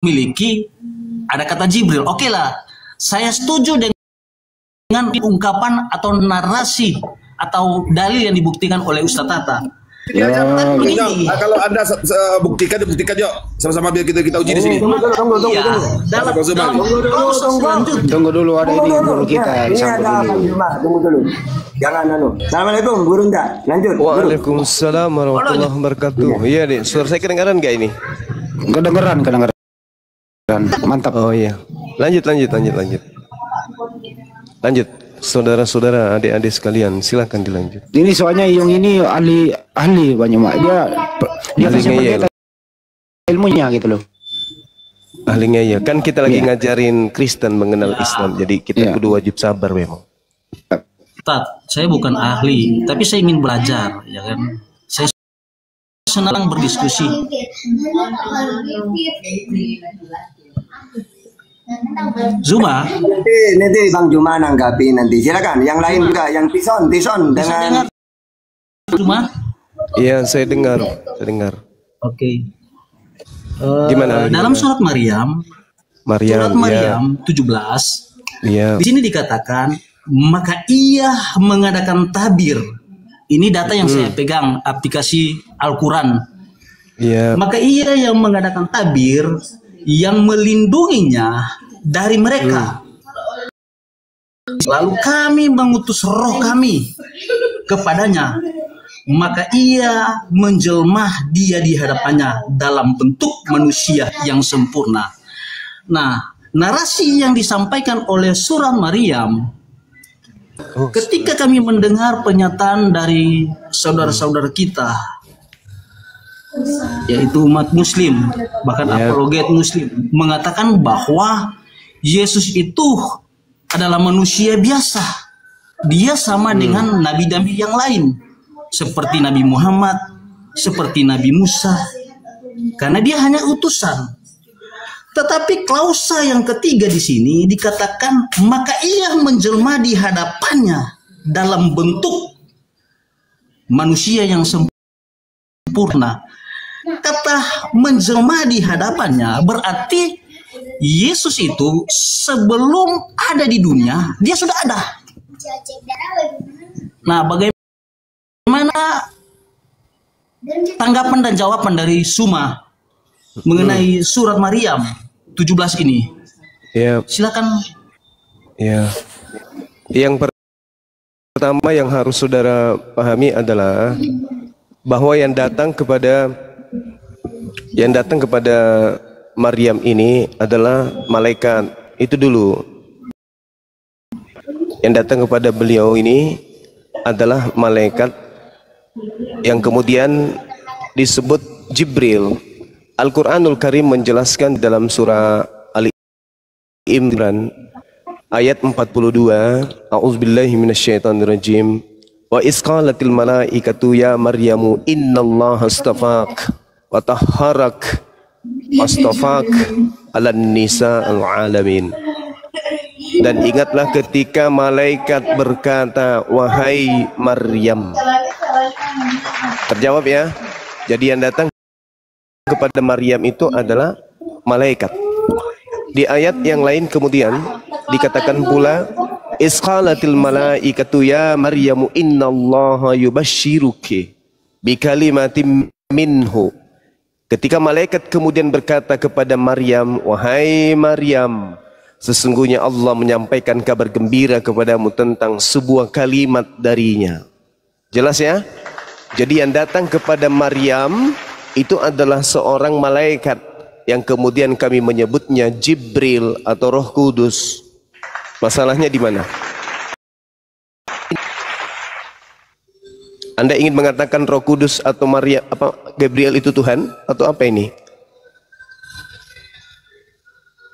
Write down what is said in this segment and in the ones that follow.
memiliki ada kata Jibril. Oke lah, saya setuju dengan ungkapan atau narasi atau dalil yang dibuktikan oleh Ustaz Tata. Ya, kalau Anda buktikan yuk sama-sama biar kita uji di sini. Tunggu dulu, ada ini guru kita. Tunggu dulu. Jangan Assalamualaikum guru enggak. Lanjut. Waalaikumsalam warahmatullahi wabarakatuh. Iya nih, suara saya kedengaran nggak ini? Kedengaran. Mantap. Oh iya. Lanjut. Saudara-saudara, adik-adik sekalian, silakan dilanjut. Ini soalnya yang ini ahli banyak mak. Dia punya ilmunya gitu loh. Ahlinya ya. Kan kita lagi ngajarin Kristen mengenal Islam. Jadi kita kudu wajib sabar memang. Tat, saya bukan ahli, tapi saya ingin belajar, ya kan. Saya senang berdiskusi. Zuma, nanti Bang Juma nanggapi nanti. Silakan. Yang lain juga, yang Tison dengan Zuma. Iya, saya dengar. Oke. Gimana? Dalam surat Maryam 17. Di sini dikatakan, maka ia mengadakan tabir. Ini data yang saya pegang aplikasi Al-Quran. Maka ia yang mengadakan tabir yang melindunginya dari mereka. Lalu kami mengutus roh kami kepadanya, maka ia menjelmah dia di hadapannya dalam bentuk manusia yang sempurna. Nah, narasi yang disampaikan oleh surah Maryam, ketika kami mendengar pernyataan dari saudara-saudara kita, yaitu umat muslim, bahkan apologet muslim, mengatakan bahwa Yesus itu adalah manusia biasa. Dia sama dengan nabi-nabi yang lain, seperti Nabi Muhammad, seperti Nabi Musa, karena dia hanya utusan. Tetapi klausa yang ketiga di sini dikatakan, maka ia menjelma di hadapannya dalam bentuk manusia yang sempurna. Kata menjelma di hadapannya berarti Yesus itu sebelum ada di dunia, dia sudah ada. Nah, bagaimana tanggapan dan jawaban dari Suma mengenai surat Maryam 17 ini? Silakan. Yang pertama yang harus saudara pahami adalah bahwa yang datang kepada Maryam ini adalah malaikat. Itu dulu. Yang datang kepada beliau ini adalah malaikat yang kemudian disebut Jibril. Al-Quranul Karim menjelaskan dalam surah Ali Imran ayat 42, A'udzubillahi minasyaitonirrajim. Wa isqalatil malaikatu ya Maryamu innallaha astafak wa tahharak astafak ala nisa al-alamin. Dan ingatlah ketika malaikat berkata, wahai Maryam. Terjawab ya. Jadi yang datang kepada Maryam itu adalah malaikat. Di ayat yang lain kemudian dikatakan pula, isqalatil malaikatu ya Maryamu innallaha yubashshiruki bikalimatin minhu. Ketika malaikat kemudian berkata kepada Maryam, wahai Maryam, sesungguhnya Allah menyampaikan kabar gembira kepadamu tentang sebuah kalimat darinya. Jelas ya? Jadi yang datang kepada Maryam itu adalah seorang malaikat yang kemudian kami menyebutnya Jibril atau Roh Kudus. Masalahnya di mana? Anda ingin mengatakan Roh Kudus atau Maria Gabriel itu Tuhan atau apa ini?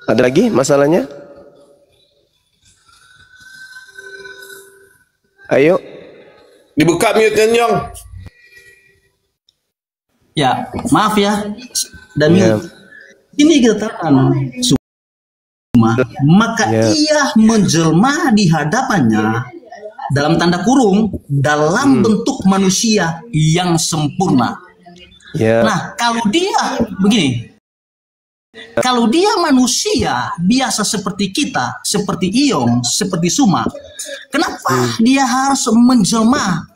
Ada lagi masalahnya? Ayo. Dibuka mute-nya, Nyong. Ya, maaf ya. Dan ini dikatakan maka ia menjelma di hadapannya dalam tanda kurung dalam bentuk manusia yang sempurna. Nah, kalau dia begini, Kalau dia manusia biasa seperti kita, seperti Iong, seperti Suma, kenapa dia harus menjelma?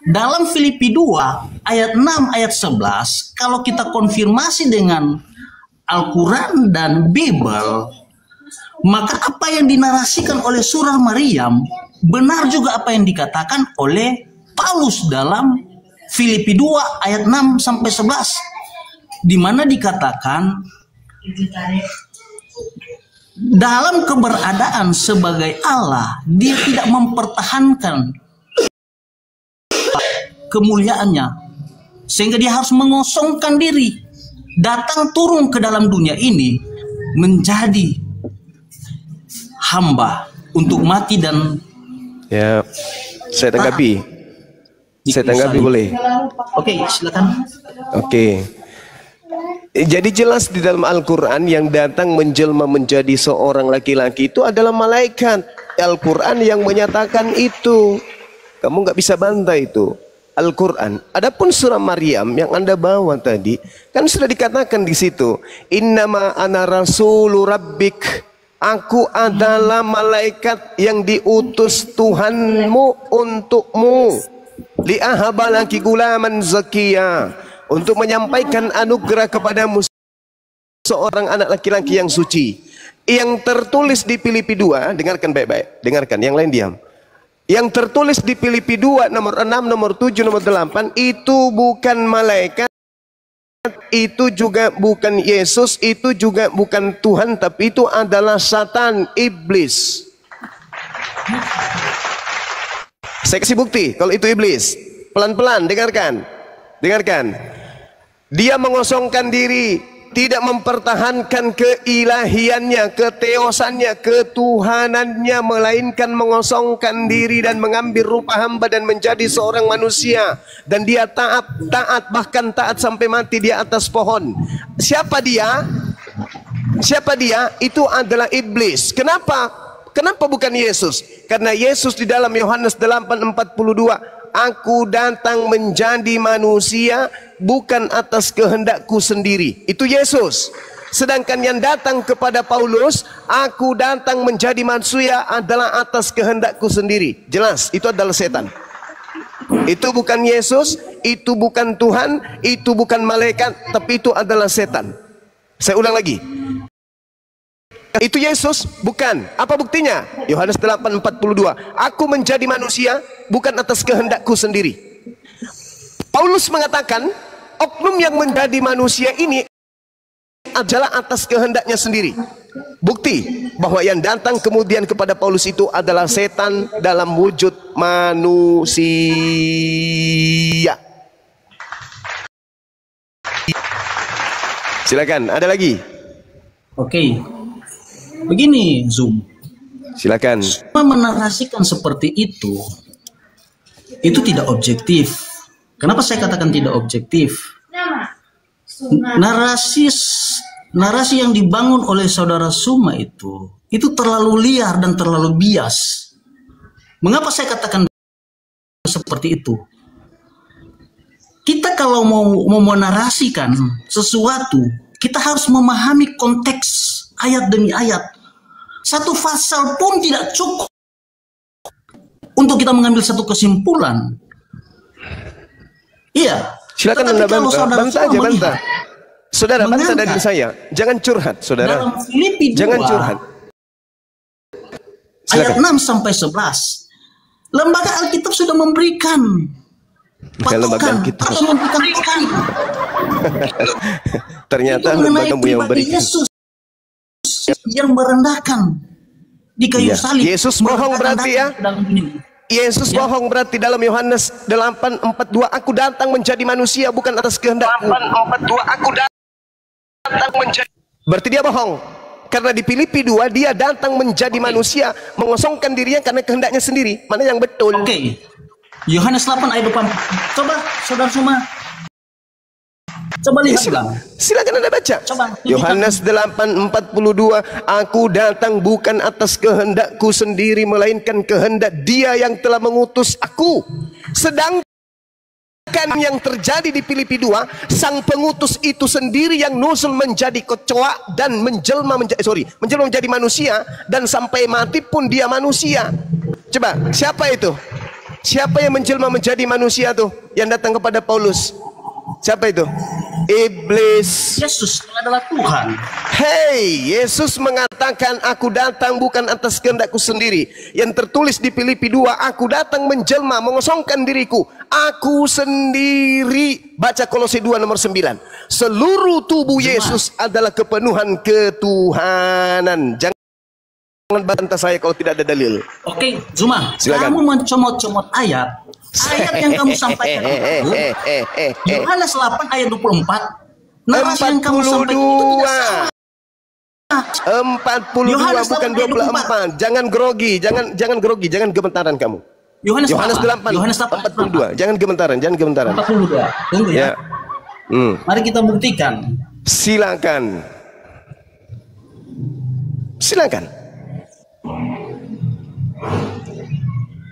Dalam Filipi 2 ayat 6 ayat 11, kalau kita konfirmasi dengan Al-Quran dan Bible, maka apa yang dinarasikan oleh surah Maryam benar juga apa yang dikatakan oleh Paulus dalam Filipi 2 ayat 6 sampai 11, di mana dikatakan dalam keberadaan sebagai Allah dia tidak mempertahankan kemuliaannya, sehingga dia harus mengosongkan diri, datang turun ke dalam dunia ini menjadi hamba untuk mati dan Ya, saya tanggapi. Saya tanggapi boleh. Oke, silakan. Oke. Jadi jelas di dalam Al-Quran yang datang menjelma menjadi seorang laki-laki itu adalah malaikat. Al-Quran yang menyatakan itu. Kamu nggak bisa bantah itu. Al-Quran. Adapun surah Maryam yang Anda bawa tadi, kan sudah dikatakan di situ, Innama ana rasulu rabbik. Aku adalah malaikat yang diutus Tuhanmu untukmu. Li'ahabalaki gulaman zakiya. Untuk menyampaikan anugerah kepadamu seorang anak laki-laki yang suci. Yang tertulis di Filipi 2, dengarkan baik-baik. Dengarkan, yang lain diam. Yang tertulis di Filipi 2 nomor 6, nomor 7, nomor 8 itu bukan malaikat, itu juga bukan Yesus, itu juga bukan Tuhan, tapi itu adalah Satan, iblis. Saya kasih bukti kalau itu iblis. Pelan-pelan dengarkan. Dengarkan. Dia mengosongkan diri, tidak mempertahankan keilahiannya, keteosannya, ketuhanannya, melainkan mengosongkan diri dan mengambil rupa hamba dan menjadi seorang manusia. Dan dia taat, bahkan taat sampai mati di atas pohon. Siapa dia? Siapa dia? Itu adalah iblis. Kenapa? Kenapa bukan Yesus? Karena Yesus di dalam Yohanes 8:42, Aku datang menjadi manusia bukan atas kehendakku sendiri. Itu Yesus. Sedangkan yang datang kepada Paulus, aku datang menjadi manusia adalah atas kehendakku sendiri. Jelas, itu adalah setan. Itu bukan Yesus, itu bukan Tuhan, itu bukan malaikat, tapi itu adalah setan. Saya ulang lagi. Itu Yesus, bukan. Apa buktinya? Yohanes 8:42. Aku menjadi manusia bukan atas kehendakku sendiri. Paulus mengatakan, oknum yang menjadi manusia ini adalah atas kehendaknya sendiri. Bukti bahwa yang datang kemudian kepada Paulus itu adalah setan dalam wujud manusia. Silakan, ada lagi? Oke. Begini, Zoom. Silakan. Menarasikan seperti itu tidak objektif. Kenapa saya katakan tidak objektif? Narasi yang dibangun oleh saudara Suma itu terlalu liar dan terlalu bias. Mengapa saya katakan seperti itu? Kita kalau mau menarasikan sesuatu, kita harus memahami konteks ayat demi ayat. Satu pasal pun tidak cukup untuk kita mengambil satu kesimpulan. Iya. Silakan Anda bantah. Saudara bantah dari saya. Jangan curhat, saudara. Dalam Filipi 2, jangan curhat. Ayat 6 sampai 11. Lembaga Alkitab sudah memberikan patokan atau memberikan patokan. Ternyata lembaga yang memberikan. Yesus yang merendahkan di kayu salib. Yesus bohong berarti ya? Yesus bohong berarti dalam Yohanes 8:42, aku datang menjadi manusia bukan atas kehendakku. 8:42, aku datang menjadi. Berarti dia bohong. Karena di Filipi 2 dia datang menjadi manusia, mengosongkan dirinya karena kehendaknya sendiri. Mana yang betul? Oke. Yohanes 8 ayat 8. Coba saudara semua. Coba lihat. Silakan Anda baca. Yohanes 8:42, aku datang bukan atas kehendakku sendiri, melainkan kehendak Dia yang telah mengutus aku. Sedang yang terjadi di Filipi 2, sang pengutus itu sendiri yang nusul menjadi kecoa dan menjelma menjadi manusia, dan sampai mati pun dia manusia. Coba, siapa itu? Siapa yang menjelma menjadi manusia tuh yang datang kepada Paulus? Siapa itu? Iblis. Yesus adalah Tuhan. Hei, Yesus mengatakan, aku datang bukan atas kehendakku sendiri. Yang tertulis di Filipi 2, aku datang menjelma, mengosongkan diriku. Aku sendiri. Baca Kolose 2 nomor 9. Seluruh tubuh Yesus adalah kepenuhan ketuhanan. Jangan bantah saya kalau tidak ada dalil. Oke, Zuma, Silakan. kamu mencomot-comot ayat yang kamu sampaikan itu Yohanes 8 ayat 24. Narasi yang kamu sampaikan itu tidak salah. 42 Yohanes bukan 24. Jangan grogi, jangan grogi, jangan gemetaran kamu. Yohanes 8, 42. Jangan gemetaran. 42. Tunggu ya. Mari kita buktikan. Silakan.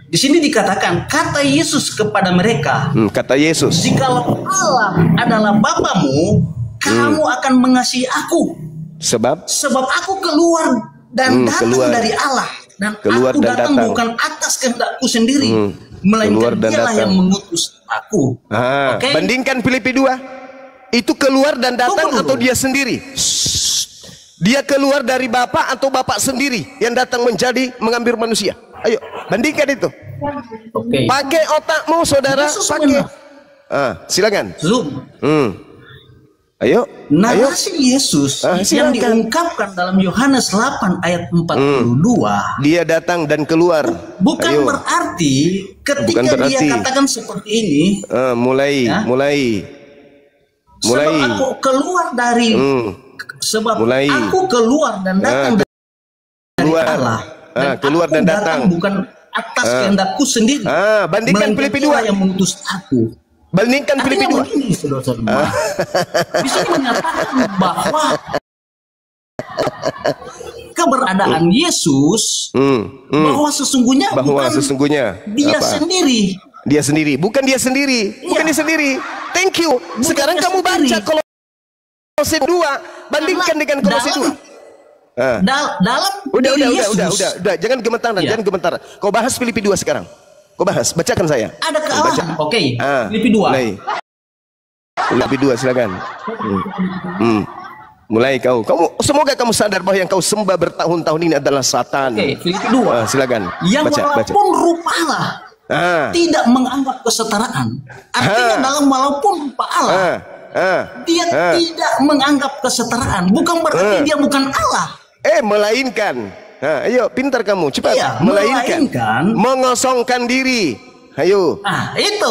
Di sini dikatakan, kata Yesus kepada mereka, Kata Yesus, jikalau Allah adalah Bapamu, kamu akan mengasihi aku. sebab aku keluar dan datang keluar. dari Allah, dan Keluar aku dan datang datang. bukan atas kehendakku sendiri, melainkan Keluar dan Dialah datang. yang mengutus aku. Oke? bandingkan Filipi 2. Itu keluar dan datang Tunggu atau dulu. dia sendiri? Dia keluar dari Bapa atau Bapa sendiri yang datang mengambil manusia? Ayo, bandingkan itu. Oke. Pakai otakmu, saudara. Yesus Pakai. benar. Silakan. Zoom. Ayo. Narasi Yesus yang silakan. diungkapkan dalam Yohanes 8 ayat 42 Dia datang dan keluar. bukan Ayo. berarti ketika Bukan berarti. dia katakan seperti ini, Mulai. sebab aku keluar dari Mulai. aku keluar dan datang dari Allah. Keluar dan datang. Bukan atas kehendakku sendiri. Bandingkan melainkan Filipi Dialah 2. yang mengutus aku. Bandingkan Filipi 2. Begini, saudara-saudara. Bisa menyatakan bahwa keberadaan Yesus bahwa sesungguhnya dia apa? sendiri. Dia sendiri, bukan dia sendiri. Bukan dia sendiri. Thank you. Sekarang dia kamu sendiri. baca Kolose 2, bandingkan dengan Kolose 2. Dalam Udah, diri Yesus jangan gemetaran, Ya. jangan gemetaran. Kau bahas Filipi 2 sekarang. Kau bahas, bacakan saya. ada kealahan. Oke, Filipi 2. Mulai. Filipi 2 silakan. Mulai kau. Semoga kamu sadar bahwa yang kau sembah bertahun-tahun ini adalah Satan. Oke, Filipi 2. Silakan. Yang baca. walaupun rupa Allah tidak menganggap kesetaraan. Artinya dalam walaupun rupa Allah dia tidak menganggap kesetaraan. Bukan berarti dia bukan Allah. Melainkan. Ayo, pintar kamu, cepat. Iya, melainkan mengosongkan diri. Ayo. Itu.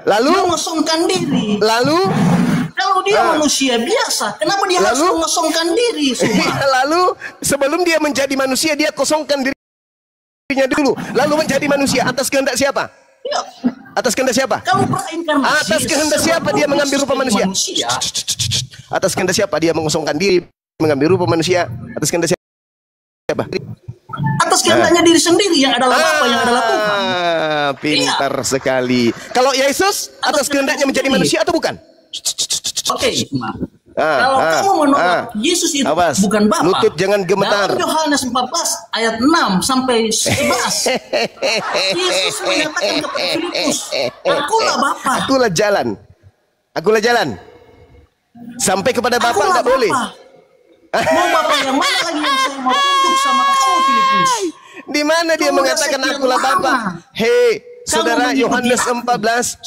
Lalu mengosongkan diri. Lalu kalau dia manusia biasa, kenapa dia harus mengosongkan diri semua? Lalu sebelum dia menjadi manusia, dia kosongkan dirinya dulu. Lalu menjadi manusia atas kehendak siapa? Ya. Atas kehendak siapa? Kalau berinkarnasi, Atas kehendak siapa dia mengambil rupa manusia? Atas kehendak siapa dia mengosongkan diri, mengambil rupa manusia? Atas kehendak siapa? Atas kehendaknya diri sendiri yang adalah Bapa, yang adalah Tuhan. Pintar sekali. Kalau Yesus atas kehendaknya menjadi manusia atau bukan? Oke, kalau kamu menolak Yesus itu bukan Bapa. Lutut jangan gemetar. Dalam Yohanes 14 ayat 6 sampai 11. Yesus menyatakan kepada Filipus, akulah Bapa. Akulah jalan. Sampai kepada Bapa enggak boleh. Mau Bapa yang mana lagi yang saya mau tunjuk sama kamu, Filipus? Di mana dia mengatakan akulah Bapa? Hei, saudara, Yohanes 14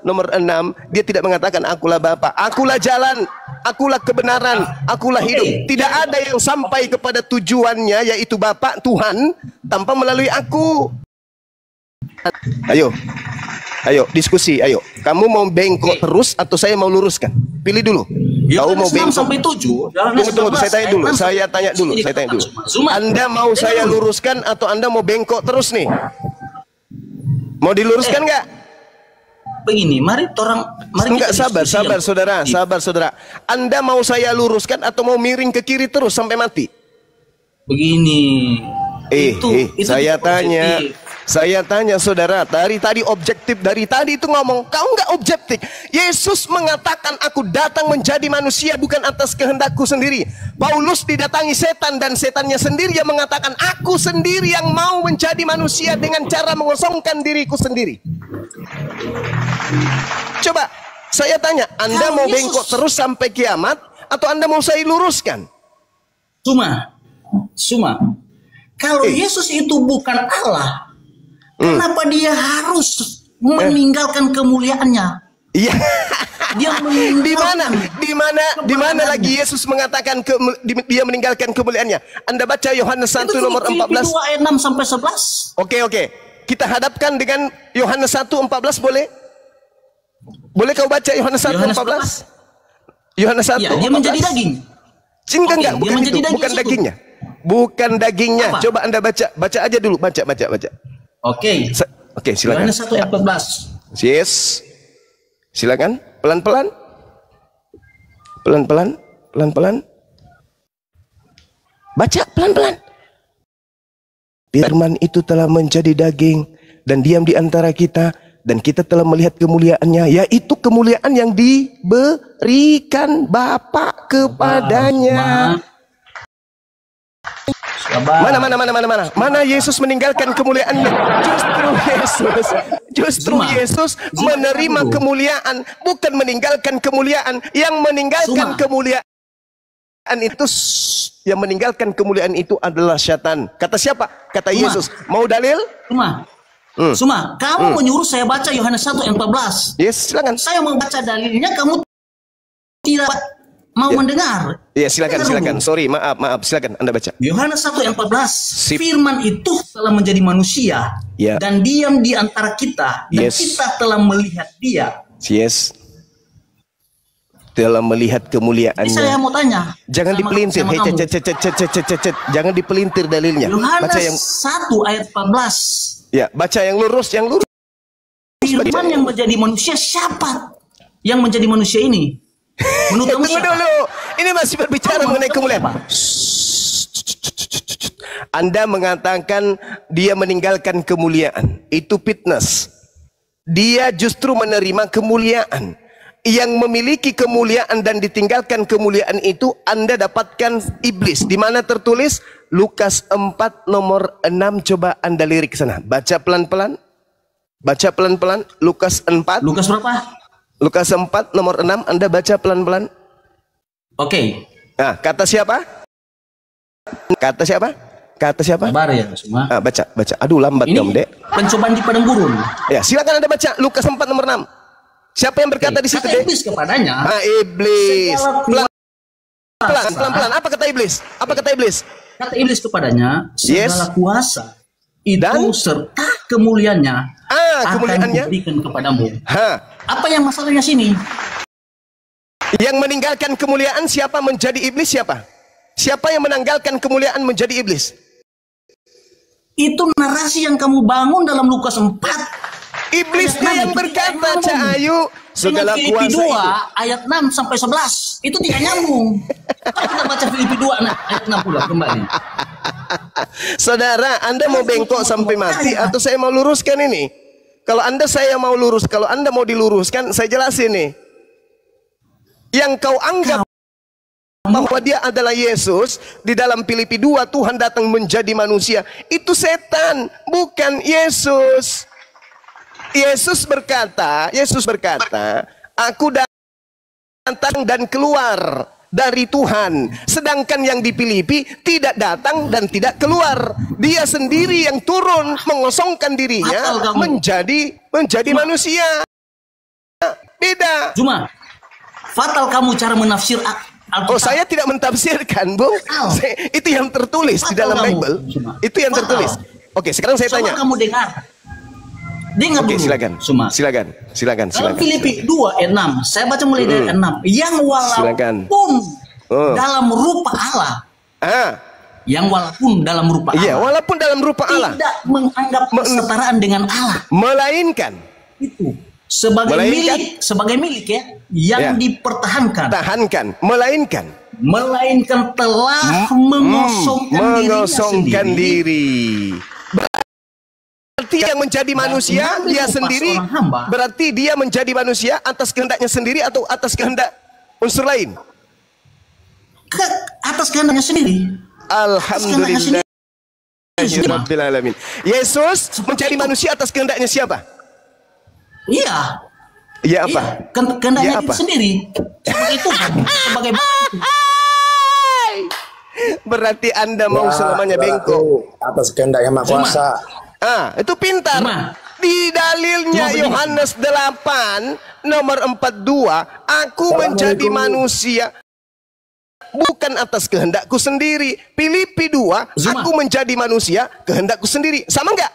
nomor 6, dia tidak mengatakan akulah Bapa, akulah jalan, akulah kebenaran, akulah hidup. Tidak ada yang sampai kepada tujuannya, yaitu Bapa Tuhan, tanpa melalui aku. Ayo diskusi, ayo. Kamu mau bengkok terus atau saya mau luruskan? Pilih dulu. Kau mau bengkok sampai 7. Tunggu, saya tanya dulu. Anda mau saya luruskan atau Anda mau bengkok terus nih? Mau diluruskan nggak? Begini, mari enggak, sabar saudara. Anda mau saya luruskan atau mau miring ke kiri terus sampai mati? Begini. Itu saya tanya. Saya tanya saudara, dari tadi objektif, dari tadi itu ngomong, kau nggak objektif. Yesus mengatakan, aku datang menjadi manusia bukan atas kehendakku sendiri. Paulus didatangi setan dan setannya sendiri yang mengatakan, aku sendiri yang mau menjadi manusia dengan cara mengosongkan diriku sendiri. Coba saya tanya, Anda mau bengkok terus sampai kiamat atau Anda mau saya luruskan? Suma, kalau Yesus itu bukan Allah, kenapa dia harus meninggalkan kemuliaannya? Iya. Dia Di mana lagi Yesus mengatakan dia meninggalkan kemuliaannya? Anda baca Yohanes 1 nomor 14. 2 ayat 6 sampai 11. Oke. Kita hadapkan dengan Yohanes 1:14 boleh? Boleh kau baca Yohanes 1:14? Yohanes 1. Ya, dia menjadi daging. Enggak, bukan itu, bukan dagingnya. Bukan dagingnya. Apa? Coba Anda baca aja dulu, baca. Oke, Silakan. Yohanes 1 ayat 14. Yes. Silakan, pelan-pelan. Baca pelan-pelan. Firman itu telah menjadi daging dan diam di antara kita, dan kita telah melihat kemuliaannya, yaitu kemuliaan yang diberikan Bapa kepadanya. Mana Yesus meninggalkan kemuliaannya? Justru Yesus menerima kemuliaan, bukan meninggalkan kemuliaan. Yang meninggalkan kemuliaan itu, yang meninggalkan kemuliaan itu adalah syaitan. Kata siapa? Kata Yesus. Mau dalil? Suma, kamu menyuruh saya baca Yohanes 1 ayat 14. Yes, silakan. Saya mau baca dalilnya, kamu tidak mau mendengar. Ya, silakan. Sorry, maaf. Silakan Anda baca. Yohanes 1 ayat 14. Firman itu telah menjadi manusia dan diam di antara kita, dan kita telah melihat dia. Yes. Telah melihat kemuliaannya. Saya mau tanya. Jangan dipelintir. Jangan dipelintir dalilnya. Baca yang 1 ayat 14. Ya, baca yang lurus. Firman yang menjadi manusia siapa? Yang menjadi manusia ini? Menurut kamu siapa? Dulu. Ini masih berbicara mengenai kemuliaan. Anda mengatakan dia meninggalkan kemuliaan. Itu fitness. Dia justru menerima kemuliaan. Yang memiliki kemuliaan dan ditinggalkan kemuliaan itu Anda dapatkan iblis. Di mana tertulis? Lukas 4 nomor 6. Coba Anda lirik sana. Baca pelan-pelan. Lukas 4. Lukas berapa? Lukas 4 nomor 6. Anda baca pelan-pelan. Oke. Nah, kata siapa? Sabar ya semua. Baca. Aduh, lambat kamu, Dek. Pencobaan di padang gurun. Ya, silakan Anda baca Lukas 4 nomor 6. Siapa yang berkata di situ, Dek? Iblis kepadanya. Iblis. Pelan-pelan. Apa kata iblis? Kata iblis kepadanya, segala kuasa itu serta kemuliaannya akan diberikan kepadamu. Apa yang masalahnya sini? Yang meninggalkan kemuliaan siapa menjadi iblis? Siapa yang menanggalkan kemuliaan menjadi iblis? Itu narasi yang kamu bangun dalam Lukas 4. Iblisnya yang berkata, Cak Ayu, segala Filipi kuasa 2 itu. ayat 6 sampai 11. Itu tidak nyambung. Kita baca Filipi 2 ayat 60 kembali. Saudara, Anda mau bengkok sampai mati atau saya mau luruskan ini? Kalau saya mau lurus, kalau Anda mau diluruskan, saya jelasin nih. Yang kau anggap bahwa dia adalah Yesus, di dalam Filipi 2 Tuhan datang menjadi manusia, itu setan, bukan Yesus. Yesus berkata, aku datang dan keluar dari Tuhan. Sedangkan yang di Filipi tidak datang dan tidak keluar. Dia sendiri yang turun mengosongkan dirinya menjadi manusia. Beda. Cuma fatal kamu cara menafsir Alkitab. Saya tidak mentafsirkan, Bung. Itu yang tertulis di dalam Bible. Itu yang tertulis. Oke, sekarang saya tanya. Kamu dengar Oke, dulu. silakan. Dalam Filipi 2 ayat 6, saya baca mulai dari ayat 6. Yang walaupun dalam rupa Allah. Yang walaupun dalam rupa Allah. Iya, walaupun dalam rupa Allah. Tidak menganggap kesetaraan dengan Allah. Melainkan itu sebagai milik ya, yang dipertahankan. Melainkan telah mengosongkan diri. Berarti yang menjadi manusia dia sendiri, berarti dia menjadi manusia atas kehendaknya sendiri atau atas kehendak unsur lain? Atas kehendaknya sendiri. Alhamdulillah. Rabbil alamin. Yesus menjadi manusia atas kehendaknya siapa? Iya. Iya apa? Kehendaknya apa? sendiri. Sebagai Tuhan, sebagai Bapa. Berarti Anda mau selamanya bengkok atas kehendak yang Maha Kuasa. Itu pintar. Di dalilnya Yohanes 8 nomor 42, aku menjadi manusia bukan atas kehendakku sendiri. Filipi 2, aku menjadi manusia kehendakku sendiri. Sama enggak?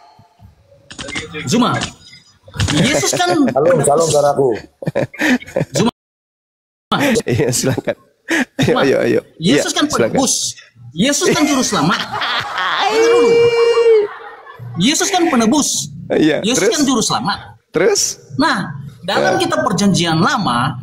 Zuma. Yesus kan Salam saudaraku. Zuma. Iya, silakan. Ayo. Yesus kan penebus. Yesus kan juru selamat. Yesus kan penebus. Yesus kan juru selamat. Terus? Nah, dalam kitab perjanjian lama,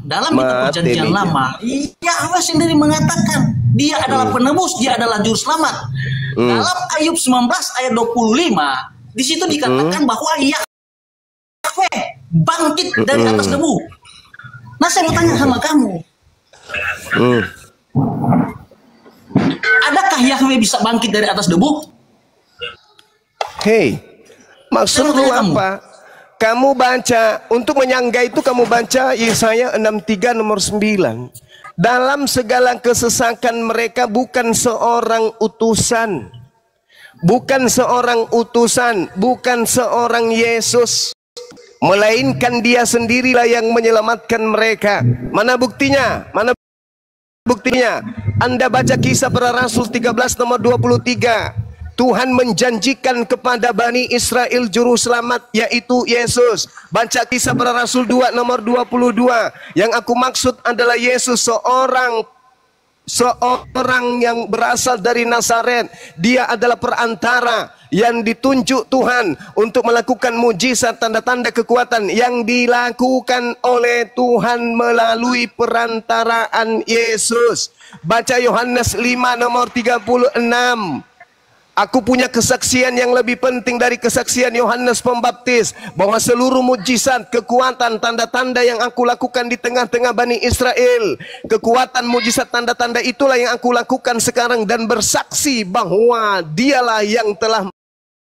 Yahweh sendiri mengatakan dia adalah penebus, dia adalah juru selamat. Dalam Ayub 19 ayat 25, di situ dikatakan bahwa Yahweh bangkit dari atas debu. Nah, saya mau tanya sama kamu. Adakah Yahweh bisa bangkit dari atas debu? Hei, maksud lu apa? Kamu baca, untuk menyangga itu kamu baca Yesaya 63 nomor 9. Dalam segala kesesakan mereka bukan seorang utusan. Bukan seorang utusan, bukan seorang Yesus. Melainkan dia sendirilah yang menyelamatkan mereka. Mana buktinya? Mana buktinya? Anda baca Kisah Para Rasul 13 nomor 23. Tuhan menjanjikan kepada Bani Israel juru selamat, yaitu Yesus. Baca Kisah Para Rasul 2 nomor 22. Yang aku maksud adalah Yesus, seorang yang berasal dari Nazaret. Dia adalah perantara yang ditunjuk Tuhan untuk melakukan mujizat, tanda-tanda kekuatan yang dilakukan oleh Tuhan melalui perantaraan Yesus. Baca Yohanes 5 nomor 36. Aku punya kesaksian yang lebih penting dari kesaksian Yohanes Pembaptis, bahwa seluruh mujizat, kekuatan, tanda-tanda yang aku lakukan di tengah-tengah Bani Israel, kekuatan, mujizat, tanda-tanda itulah yang aku lakukan sekarang, dan bersaksi bahwa dialah yang telah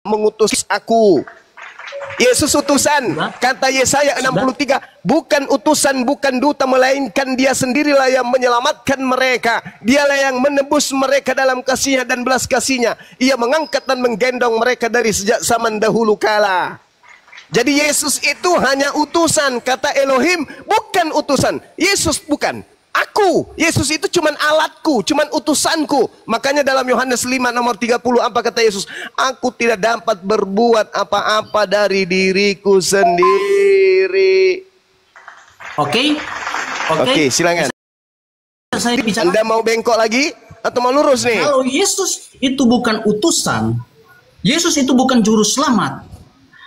mengutus aku. Yesus utusan, kata Yesaya 63, bukan utusan, bukan duta, melainkan dia sendirilah yang menyelamatkan mereka. Dialah yang menebus mereka dalam kasihnya dan belas kasihnya. Ia mengangkat dan menggendong mereka dari sejak zaman dahulu kala. Jadi Yesus itu hanya utusan, kata Elohim bukan utusan. Yesus bukan. Aku, Yesus itu cuman alatku, cuman utusanku. Makanya dalam Yohanes 5 nomor 30 apa kata Yesus? Aku tidak dapat berbuat apa-apa dari diriku sendiri. Oke, silakan. Saya bicara. Anda mau bengkok lagi atau mau lurus nih? Kalau Yesus itu bukan utusan, Yesus itu bukan juru selamat,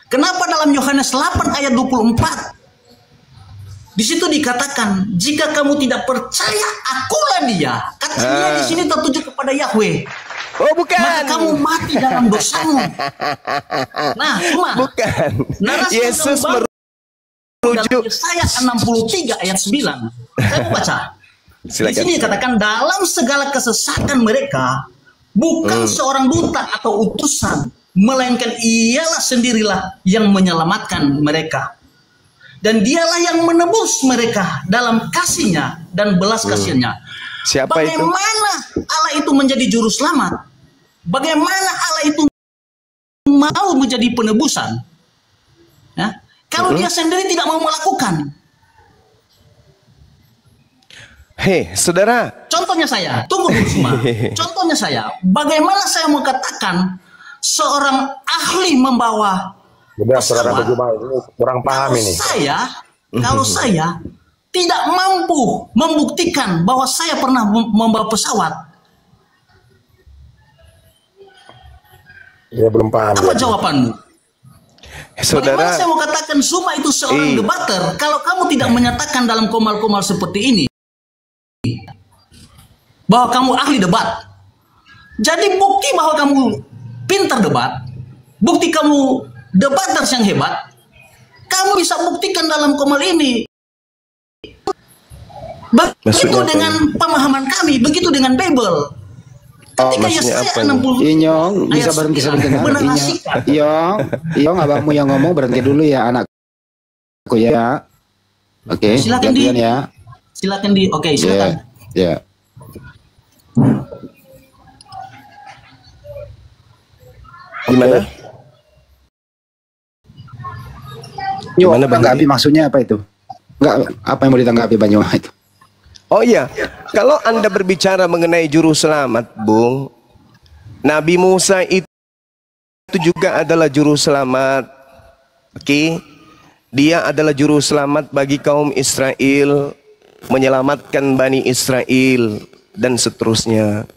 kenapa dalam Yohanes 8 ayat 24 di situ dikatakan, jika kamu tidak percaya, akulah dia. Kata dia di sini tertuju kepada Yahweh. Oh bukan. Maka kamu mati dalam dosamu. Nah, cuma bukan. Yesus merujuk Yesaya 63 ayat 9. Saya mau baca. Silakan. Di sini dikatakan, dalam segala kesesakan mereka bukan seorang duta atau utusan, melainkan ialah sendirilah yang menyelamatkan mereka. Dan dialah yang menebus mereka dalam kasihnya dan belas kasihnya. Siapa Bagaimana itu? Allah itu menjadi juru selamat? Bagaimana Allah itu mau menjadi penebusan? Ya? Kalau dia sendiri tidak mau melakukan. Hei, saudara. Contohnya saya, tunggu dulu semua. Contohnya saya, bagaimana saya mau katakan seorang ahli membawa saudara kurang paham ini. Kalau saya tidak mampu membuktikan bahwa saya pernah membawa pesawat, dia belum paham. apa jawabanmu? Saudara, bagaimana saya mau katakan Zuma itu seorang debater kalau kamu tidak menyatakan dalam komal-komal seperti ini bahwa kamu ahli debat? Jadi bukti bahwa kamu pintar debat, bukti kamu debaters yang hebat, kamu bisa buktikan dalam Komel ini. Begitu dengan pemahaman kami, begitu dengan Bible. Ketika Yesaya 60 Inyong bisa berhenti sebentar. Inyong, abangmu yang ngomong berhenti dulu ya anakku ya. Oke, silakan gantian ya. Silakan oke, silakan. Ya. Gimana? Gimana tanggapi maksudnya apa itu? Enggak, apa yang mau ditanggapi Banyuma itu? Oh iya, kalau Anda berbicara mengenai juru selamat, Bung, Nabi Musa itu juga adalah juru selamat. Oke, dia adalah juru selamat bagi kaum Israel, menyelamatkan Bani Israel dan seterusnya.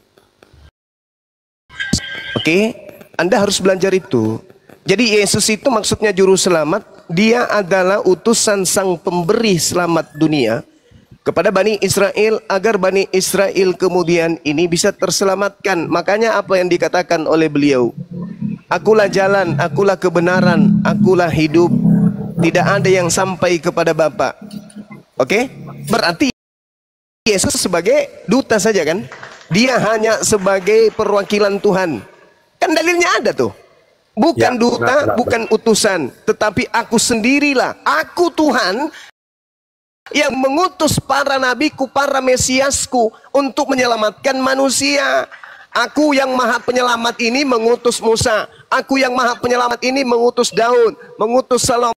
Oke, Anda harus belajar itu. Jadi Yesus itu maksudnya juru selamat, dia adalah utusan sang pemberi selamat dunia kepada Bani Israel, agar Bani Israel kemudian ini bisa terselamatkan. Makanya apa yang dikatakan oleh beliau, akulah jalan, akulah kebenaran, akulah hidup, tidak ada yang sampai kepada Bapa. Oke? Berarti Yesus sebagai duta saja kan? Dia hanya sebagai perwakilan Tuhan. Kan dalilnya ada tuh. Bukan duta, bukan utusan, tetapi aku sendirilah, aku Tuhan yang mengutus para nabiku, para mesiasku untuk menyelamatkan manusia. Aku yang maha penyelamat ini mengutus Musa. Aku yang maha penyelamat ini mengutus Daud, mengutus Salomo,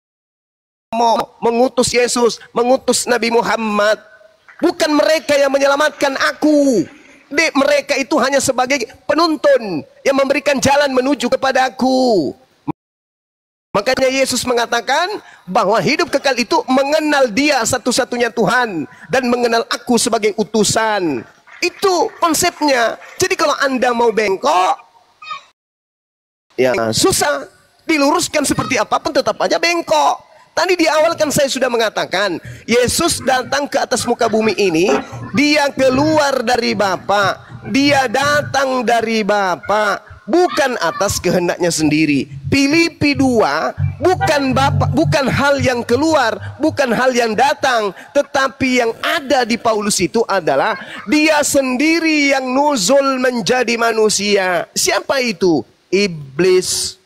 mengutus Yesus, mengutus Nabi Muhammad. Bukan mereka yang menyelamatkan aku. Mereka itu hanya sebagai penuntun yang memberikan jalan menuju kepada aku. Makanya Yesus mengatakan bahwa hidup kekal itu mengenal Dia satu-satunya Tuhan dan mengenal aku sebagai utusan. Itu konsepnya. Jadi kalau Anda mau bengkok, ya susah. Diluruskan seperti apapun tetap aja bengkok. Tadi di awal kan saya sudah mengatakan, Yesus datang ke atas muka bumi ini, Dia keluar dari Bapa, Dia datang dari Bapa, bukan atas kehendaknya sendiri. Filipi 2, bukan hal yang keluar, bukan hal yang datang, tetapi yang ada di Paulus itu adalah Dia sendiri yang nuzul menjadi manusia. Siapa itu? Iblis.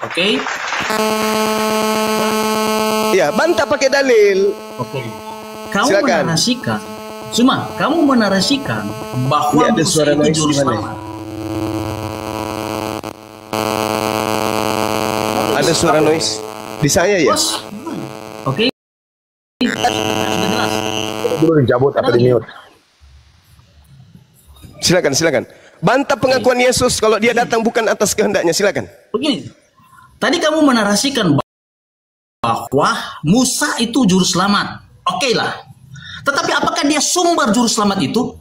Oke. Ya, bantah pakai dalil. Oke. Kamu Silakan. menarasikan, kamu menarasikan bahwa Ya, ada Musa suara itu noise juru di mana? selamat. Ada suara noise di saya ya? Bos. Oke. Sudah jelas. Dulu dicabut apa di mute. Silakan. Bantah pengakuan Yesus kalau Dia datang bukan atas kehendaknya. Silakan. Begini. Tadi kamu menarasikan bahwa Musa itu juru selamat. Oke lah. Tetapi apakah dia sumber juru selamat itu?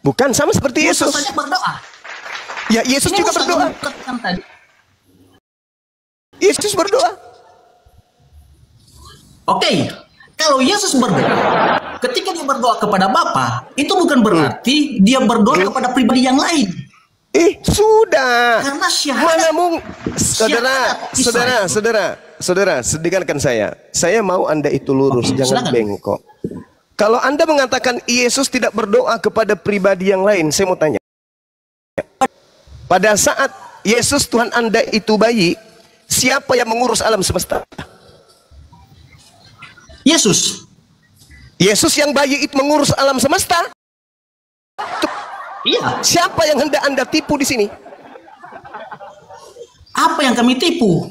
Bukan, sama seperti Musa Yesus. saja berdoa. Ya, Yesus Ini juga Musa berdoa. mengatakan tadi. Yesus berdoa. Oke, kalau Yesus berdoa, ketika dia berdoa kepada Bapa, itu bukan berarti dia berdoa kepada pribadi yang lain. Sudah. Karena Mana syahadat saudara, dengarkan saya. Saya mau Anda itu lurus, jangan silakan. bengkok. Kalau Anda mengatakan Yesus tidak berdoa kepada pribadi yang lain, saya mau tanya. Pada saat Yesus Tuhan Anda itu bayi, siapa yang mengurus alam semesta? Yesus. Yesus yang bayi itu mengurus alam semesta. Iya. Siapa yang hendak Anda tipu di sini? Apa yang kami tipu?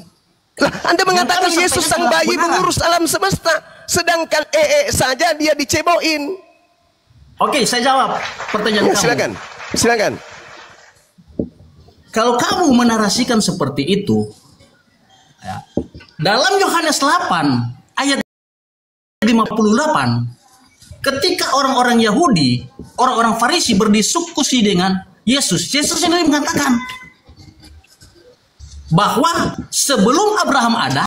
Lah, Anda mengatakan kami Yesus sang sampaikan bayi adalah mengurus alam semesta, sedangkan saja dia diceboin. Oke, saya jawab pertanyaan Ya, kamu. silakan. Kalau kamu menarasikan seperti itu, ya, dalam Yohanes 8 ayat 58, ketika orang-orang Yahudi, orang-orang Farisi berdiskusi dengan Yesus sendiri mengatakan bahwa sebelum Abraham ada,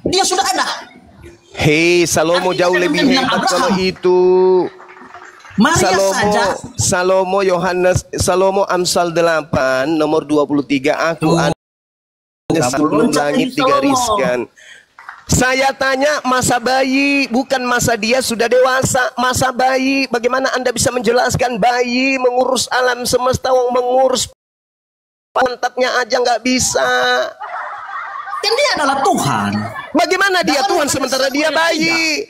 dia sudah ada. Hei, Salomo Artinya jauh jangan lebih bilang hebat Abraham. kalau itu. Maria saja. Salomo Amsal 8 nomor 23, aku sebelum langit digariskan. Saya tanya masa bayi, bukan masa dia sudah dewasa. Masa bayi, bagaimana Anda bisa menjelaskan bayi mengurus alam semesta, mengurus pantatnya aja nggak bisa? Kan dia adalah Tuhan. Bagaimana dia Tuhan sementara dia bayi?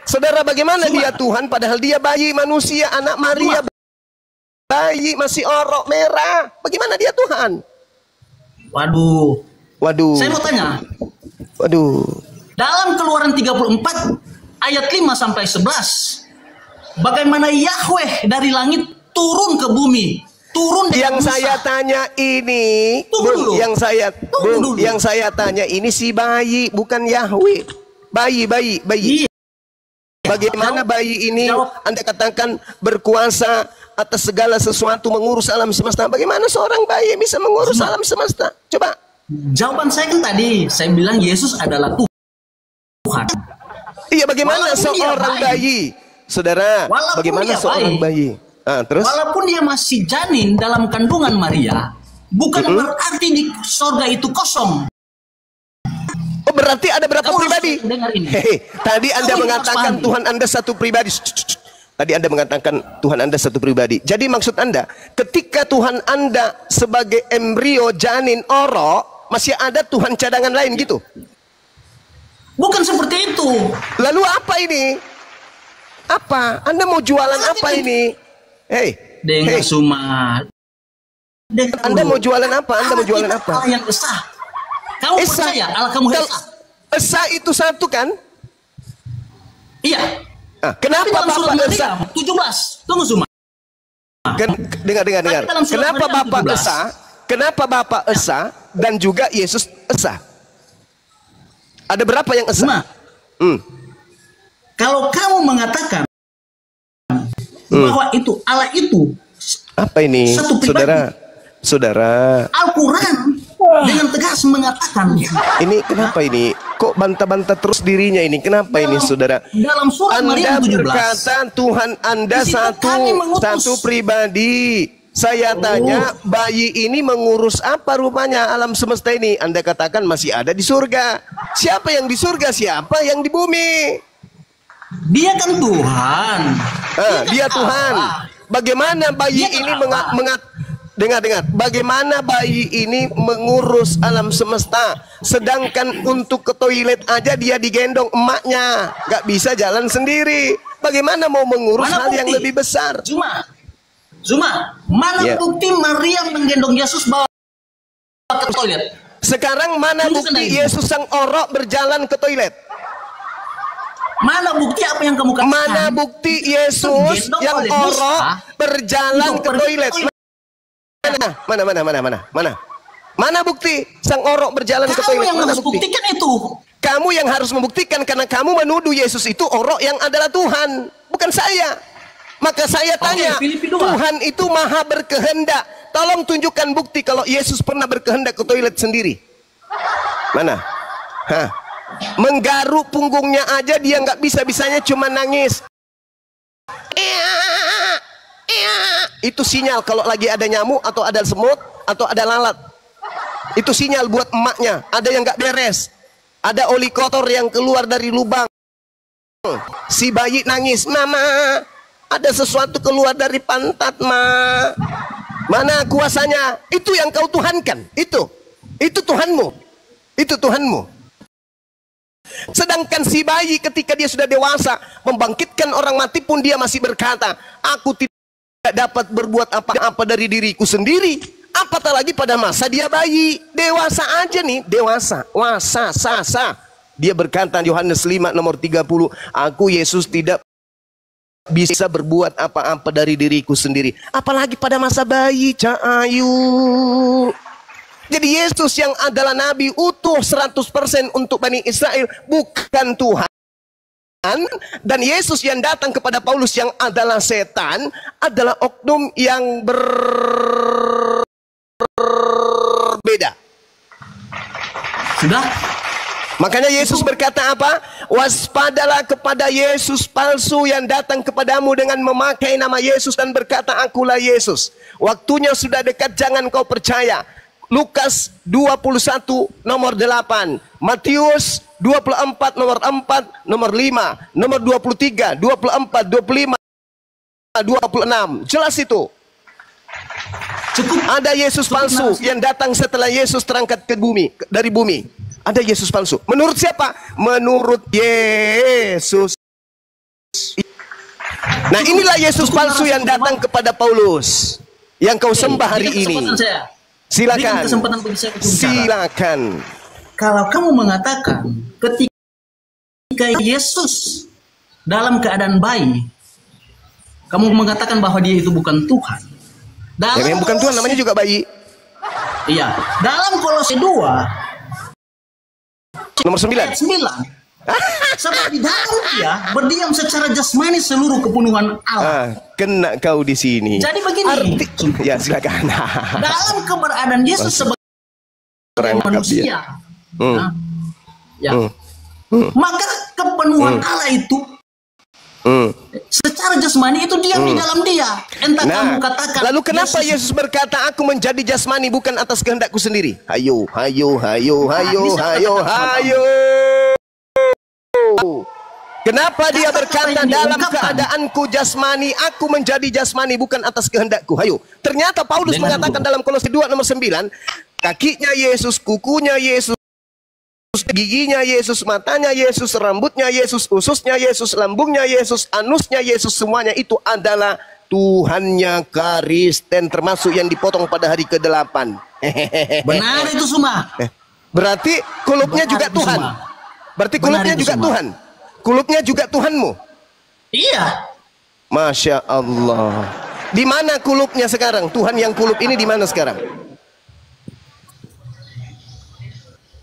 Saudara, bagaimana dia Tuhan padahal dia bayi manusia, anak Maria, bayi masih orok merah. Bagaimana dia Tuhan? Waduh. Saya mau tanya. Waduh. Dalam Keluaran 34 ayat 5 sampai 11, bagaimana Yahweh dari langit turun ke bumi? Yang saya tanya ini, yang saya tanya ini si bayi, bukan Yahweh. Bayi. Iya. Bagaimana bayi ini Anda katakan berkuasa atas segala sesuatu, mengurus alam semesta? Bagaimana seorang bayi bisa mengurus alam semesta? Coba. Jawaban saya kan tadi, saya bilang Yesus adalah Tuhan. Iya, bagaimana seorang bayi? Saudara, bagaimana seorang bayi? Terus? Walaupun dia masih janin dalam kandungan Maria, bukan berarti di sorga itu kosong. Oh, berarti ada berapa pribadi? Tadi Anda mengatakan Tuhan Anda satu pribadi. Tadi Anda mengatakan Tuhan Anda satu pribadi. Jadi maksud Anda, ketika Tuhan Anda sebagai embrio janin orok, masih ada Tuhan cadangan lain gitu? Bukan seperti itu. Lalu apa ini? Apa? Anda mau jualan apa ini? Dengar Suma. Anda mau jualan apa? Anda mau jualan apa? Allah yang esa. Kamu percaya Allah kamu esa? Esa itu satu kan? Iya. Kenapa Bapak esa? 17. Tunggu Suma. Dengar. Kenapa Bapak esa? Kenapa Bapak esa dan juga Yesus esa? Ada berapa yang esa? Suma. Kalau kamu mengatakan bahwa itu Allah itu apa ini, saudara? Al-Quran dengan tegas mengatakan. Ini kenapa ini? Kok bantah-bantah terus dirinya ini? Kenapa ini, saudara? Dalam surat Anda Maryam 17 berkata Tuhan Anda satu pribadi. Saya tanya, bayi ini mengurus apa rupanya alam semesta ini? Anda katakan masih ada di surga. Siapa yang di surga? Siapa yang di bumi? Dia kan Tuhan. Dia Tuhan. Bagaimana bayi ini dengar. Bagaimana bayi ini mengurus alam semesta, sedangkan untuk ke toilet aja dia digendong emaknya, nggak bisa jalan sendiri. Bagaimana mau mengurus hal yang lebih besar? Zuma, mana bukti Maria menggendong Yesus bawa ke toilet? Sekarang mana bukti Yesus sang orok berjalan ke toilet? Mana bukti apa yang kamu katakan? Mana bukti Yesus yang orok berjalan ke toilet? Mana bukti sang orok berjalan ke toilet? Kamu yang harus buktikan itu. Kamu yang harus membuktikan, karena kamu menuduh Yesus itu orok yang adalah Tuhan, bukan saya. Maka saya tanya, Tuhan itu maha berkehendak. Tolong tunjukkan bukti kalau Yesus pernah berkehendak ke toilet sendiri. Mana? Menggaruk punggungnya aja dia nggak bisa-bisanya, cuma nangis. Itu sinyal kalau lagi ada nyamuk atau ada semut atau ada lalat. Itu sinyal buat emaknya. Ada yang nggak beres. Ada oli kotor yang keluar dari lubang. Si bayi nangis, mama, ada sesuatu keluar dari pantat, ma. Mana kuasanya? Itu yang kau tuhankan. Itu Tuhanmu. Itu Tuhanmu. Sedangkan si bayi ketika dia sudah dewasa, membangkitkan orang mati pun dia masih berkata, aku tidak dapat berbuat apa-apa dari diriku sendiri. Apatah lagi pada masa dia bayi. Dewasa aja nih, dewasa. Dia berkata Yohanes 5 nomor 30, aku Yesus tidak bisa berbuat apa-apa dari diriku sendiri. Apalagi pada masa bayi, Cahayu. Jadi Yesus yang adalah Nabi utuh 100% untuk Bani Israel, bukan Tuhan. Dan Yesus yang datang kepada Paulus yang adalah setan, adalah oknum yang berbeda. Sudah? Makanya Yesus berkata apa? Waspadalah kepada Yesus palsu yang datang kepadamu dengan memakai nama Yesus dan berkata, akulah Yesus. Waktunya sudah dekat, jangan kau percaya. Lukas 21 nomor 8, Matius 24 nomor 4, nomor 5, nomor 23, 24, 25, 26. Jelas itu. Cukup. Ada Yesus palsu yang datang setelah Yesus terangkat ke bumi, dari bumi. Ada Yesus palsu. Menurut siapa? Menurut Yesus. Nah, inilah Yesus palsu yang datang kepada Paulus, yang kau sembah hari ini. Silakan. Silakan. Kalau kamu mengatakan ketika Yesus dalam keadaan bayi, kamu mengatakan bahwa dia itu bukan Tuhan. Yang bukan Tuhan namanya juga bayi. Iya. Dalam Kolose 2 nomor 9. Sebab di dalam dia berdiam secara jasmani seluruh kepenuhan Allah. Kena kau di sini. Jadi begini. Ya silakan. Dalam keberadaan Yesus sebagai manusia, maka kepenuhan Allah itu secara jasmani itu diam di dalam dia. Entah kamu katakan. Lalu kenapa Yesus berkata, aku menjadi jasmani bukan atas kehendakku sendiri? Hayo, hayo, hayo, hayo, hayo, hayo. Kenapa dia berkata dalam keadaanku jasmani, aku menjadi jasmani bukan atas kehendakku? Hayo. Ternyata Paulus mengatakan dalam Kolose 2 nomor 9, kakinya Yesus, kukunya Yesus, giginya Yesus, matanya Yesus, rambutnya Yesus, ususnya Yesus, lambungnya Yesus, anusnya Yesus, semuanya itu adalah Tuhannya Kristen, termasuk yang dipotong pada hari ke-8. Benar itu semua. Berarti kulupnya juga Tuhan. Berarti kulupnya juga Tuhan. Kulupnya juga Tuhanmu. Iya. Masya Allah. Di mana kulupnya sekarang? Tuhan yang kulup ini di mana sekarang?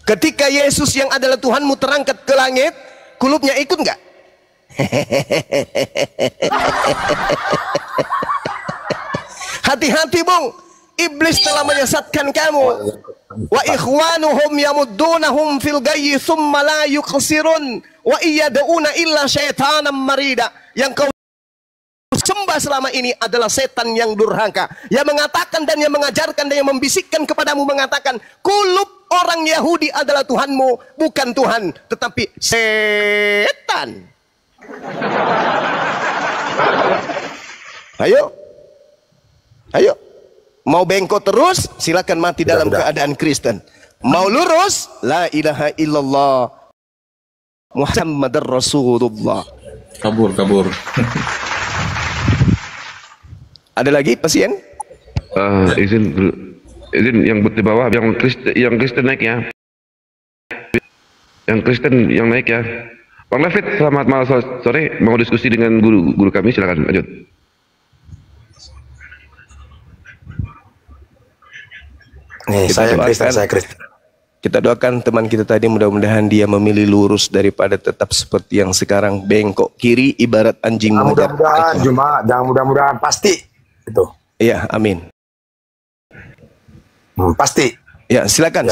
Ketika Yesus yang adalah Tuhanmu terangkat ke langit, kulupnya ikut nggak? Hati-hati, Bung. Iblis telah menyesatkan kamu. Wa ikhwanuhum yamuddunahum fil gayyi thumma la yuqsirun wa iyad'una illa syaitanan marida. Yang kau sembah selama ini adalah setan yang durhaka, yang mengatakan dan yang mengajarkan dan yang membisikkan kepadamu mengatakan kulup orang Yahudi adalah Tuhanmu, bukan Tuhan tetapi setan. Ayo, ayo. Mau bengkok terus, silakan mati dalam keadaan Kristen. Mau lurus, la ilaha illallah Muhammadar Rasulullah. Kabur. Ada lagi pasien? Izin yang di bawah, yang Kristen naik ya. Yang Kristen yang naik ya. Bang David, selamat malam sore. Mau diskusi dengan guru kami, silakan lanjut. Saya Kristen. Kita doakan teman kita tadi, mudah-mudahan dia memilih lurus daripada tetap seperti yang sekarang bengkok kiri ibarat anjing mengejar. Mudah-mudahan pasti itu. Iya, amin. Pasti. Ya, silakan.